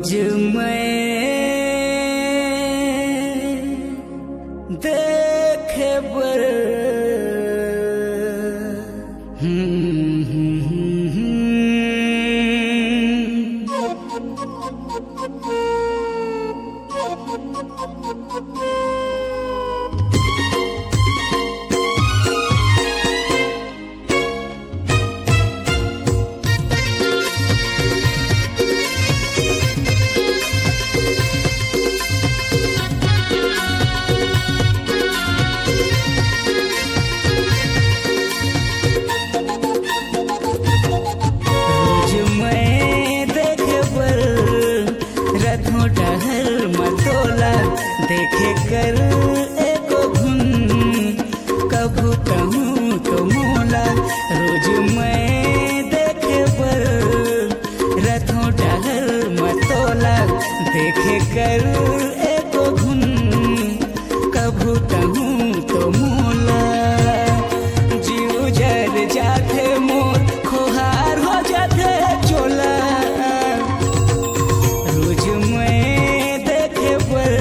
रोज मैं देखे बर देखे कर एको घुन कभू कहूँ तो मोला रोज मैं देखे बर रथों टहल मतोला देखे कर एको घुन कभू कहूँ तो मोला जीव जर जाते मोर खोहार हो जाते चोला रोज मैं देखे बर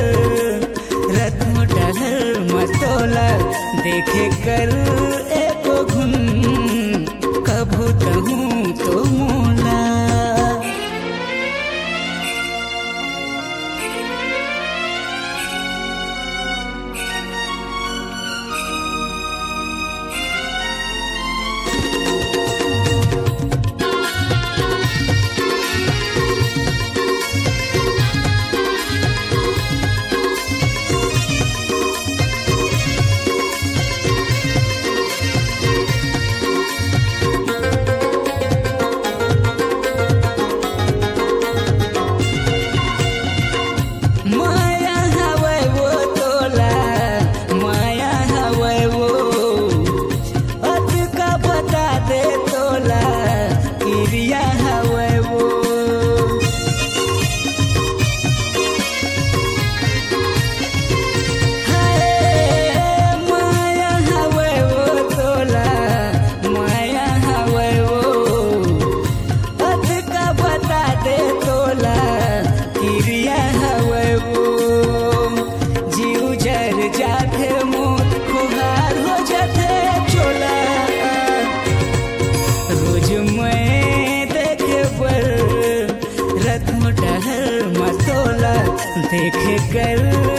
मतोला देखे कर एको घुन कभू कहूँ तो मोला देखे कर